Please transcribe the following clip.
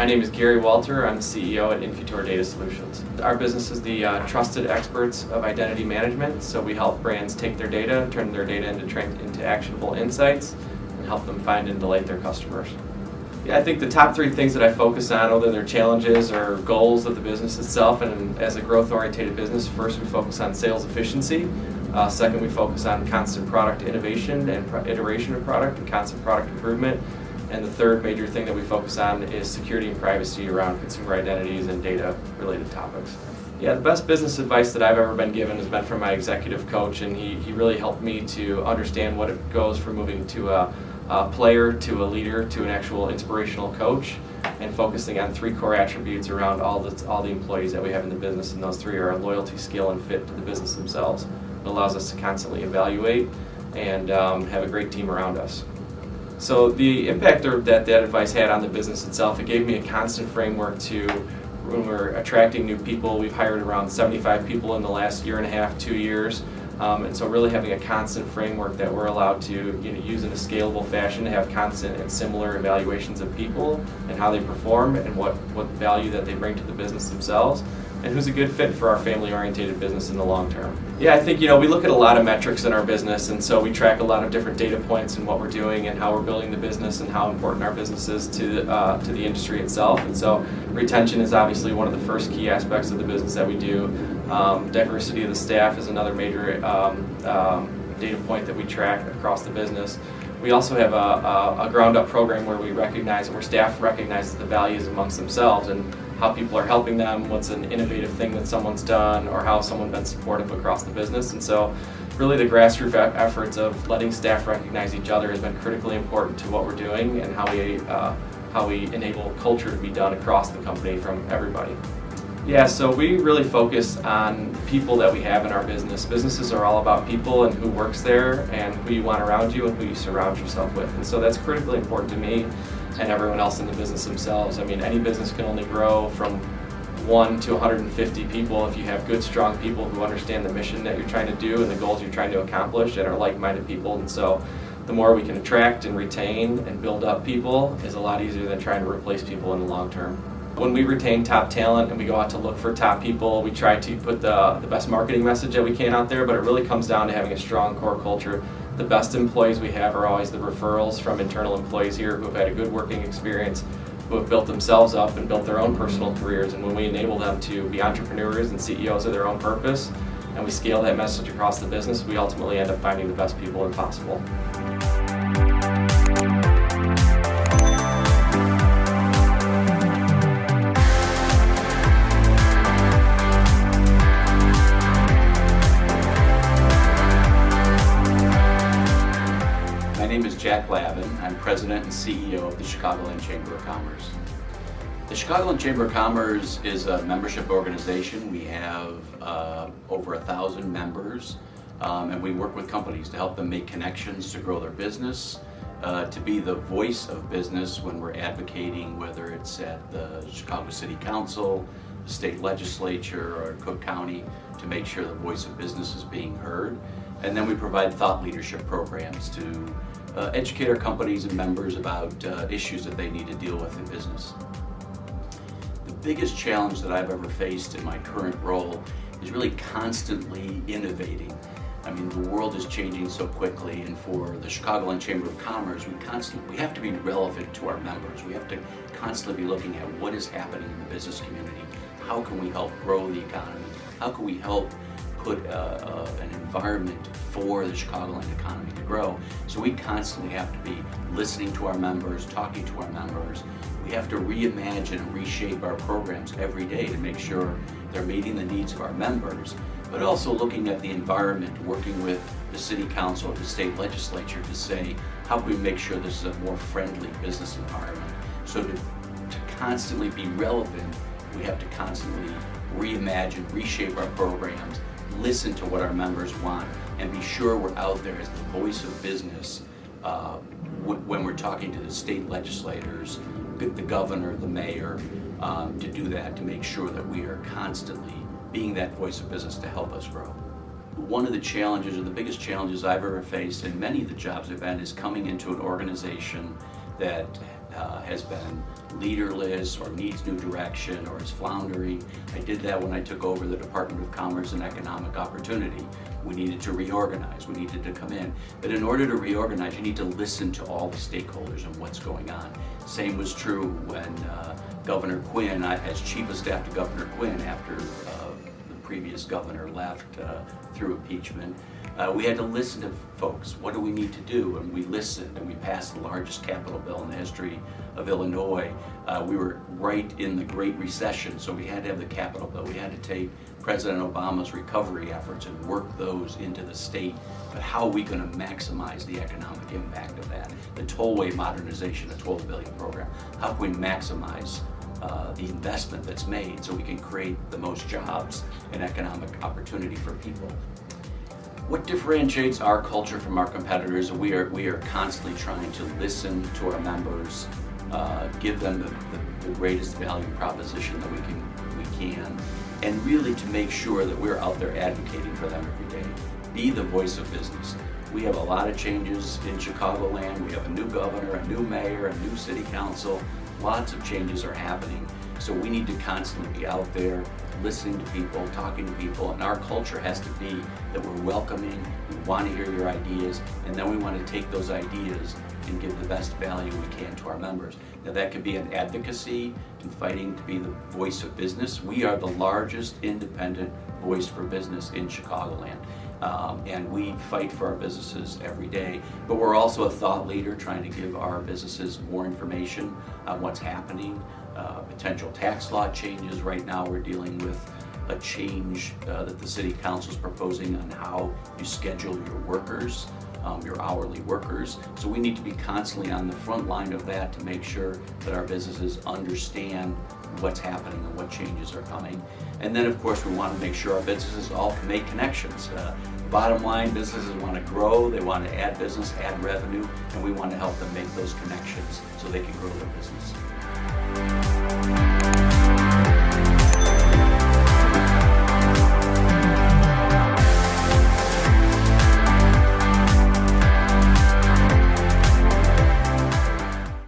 My name is Gary Walter. I'm the CEO at Infutor Data Solutions. Our business is the trusted experts of identity management, so we help brands take their data, turn their data into actionable insights, and help them find and delight their customers. Yeah, I think the top three things that I focus on, whether they're challenges or goals of the business itself, and as a growth-oriented business, first we focus on sales efficiency. Second, we focus on constant product innovation and iteration of product and constant product improvement. And the third major thing that we focus on is security and privacy around consumer identities and data-related topics. Yeah, the best business advice that I've ever been given has been from my executive coach, and he really helped me to understand what it goes from moving to a player to a leader to an actual inspirational coach, and focusing on three core attributes around all the employees that we have in the business, and those three are loyalty, skill, and fit to the business themselves. It allows us to constantly evaluate and have a great team around us. So the impact that advice had on the business itself, it gave me a constant framework to, when we're attracting new people, we've hired around 75 people in the last year and a half, 2 years. And so really having a constant framework that we're allowed to use in a scalable fashion to have constant and similar evaluations of people and how they perform and what value that they bring to the business themselves, and who's a good fit for our family-oriented business in the long term. Yeah, I think we look at a lot of metrics in our business, and so we track a lot of different data points in what we're doing and how we're building the business and how important our business is to the industry itself. And so retention is obviously one of the first key aspects of the business that we do. Diversity of the staff is another major data point that we track across the business. We also have a ground-up program where where staff recognizes the values amongst themselves and how people are helping them, what's an innovative thing that someone's done, or how someone's been supportive across the business. And so really the grassroots efforts of letting staff recognize each other has been critically important to what we're doing and how we enable culture to be done across the company from everybody. Yeah, so we really focus on people that we have in our business. Businesses are all about people and who works there and who you want around you and who you surround yourself with. And so that's critically important to me and everyone else in the business themselves. I mean, any business can only grow from 1 to 150 people if you have good, strong people who understand the mission that you're trying to do and the goals you're trying to accomplish and are like-minded people. And so the more we can attract and retain and build up people is a lot easier than trying to replace people in the long term. When we retain top talent and we go out to look for top people, we try to put the best marketing message that we can out there, but it really comes down to having a strong core culture. The best employees we have are always the referrals from internal employees here who have had a good working experience, who have built themselves up and built their own personal careers. And when we enable them to be entrepreneurs and CEOs of their own purpose, and we scale that message across the business, we ultimately end up finding the best people possible. My name is Jack Lavin. I'm President and CEO of the Chicagoland Chamber of Commerce. The Chicagoland Chamber of Commerce is a membership organization. We have over 1,000 members, and we work with companies to help them make connections to grow their business, to be the voice of business when we're advocating, whether it's at the Chicago City Council, the state legislature, or Cook County, to make sure the voice of business is being heard. And then we provide thought leadership programs to educate our companies and members about issues that they need to deal with in business. The biggest challenge that I've ever faced in my current role is really constantly innovating. I mean, the world is changing so quickly, and for the Chicagoland Chamber of Commerce, we have to be relevant to our members. We have to constantly be looking at what is happening in the business community. How can we help grow the economy? How can we help put an environment for the Chicagoland economy to grow? So we constantly have to be listening to our members, talking to our members. We have to reimagine and reshape our programs every day to make sure they're meeting the needs of our members, but also looking at the environment, working with the city council or the state legislature to say, how can we make sure this is a more friendly business environment? So to constantly be relevant, we have to constantly reimagine, reshape our programs, listen to what our members want, and be sure we're out there as the voice of business when we're talking to the state legislators, the governor, the mayor, to do that, to make sure that we are constantly being that voice of business to help us grow. One of the challenges, or the biggest challenges I've ever faced in many of the jobs I've been, is coming into an organization that has been leaderless or needs new direction or is floundering. I did that when I took over the Department of Commerce and Economic Opportunity. We needed to reorganize, we needed to come in. But in order to reorganize, you need to listen to all the stakeholders and what's going on. Same was true when Governor Quinn, as Chief of Staff to Governor Quinn after the previous governor left through impeachment. We had to listen to folks. What do we need to do? And we listened, and we passed the largest capital bill in the history of Illinois. We were right in the Great Recession, so we had to have the capital bill. We had to take President Obama's recovery efforts and work those into the state. But how are we going to maximize the economic impact of that? The tollway modernization, a $12 billion program. How can we maximize the investment that's made so we can create the most jobs and economic opportunity for people? What differentiates our culture from our competitors? We are constantly trying to listen to our members, give them the greatest value proposition that we can, and really to make sure that we're out there advocating for them every day. Be the voice of business. We have a lot of changes in Chicagoland. We have a new governor, a new mayor, a new city council. Lots of changes are happening. So we need to constantly be out there listening to people, talking to people, and our culture has to be that we're welcoming, we want to hear your ideas, and then we want to take those ideas and give the best value we can to our members. Now that could be an advocacy and fighting to be the voice of business. We are the largest independent voice for business in Chicagoland. And we fight for our businesses every day, but we're also a thought leader trying to give our businesses more information on what's happening, potential tax law changes. Right now we're dealing with a change that the city council is proposing on how you schedule your workers, your hourly workers. So we need to be constantly on the front line of that to make sure that our businesses understand what's happening and what changes are coming. And then of course we want to make sure our businesses all can make connections. Bottom line, businesses want to grow, they want to add business, add revenue, and we want to help them make those connections so they can grow their business.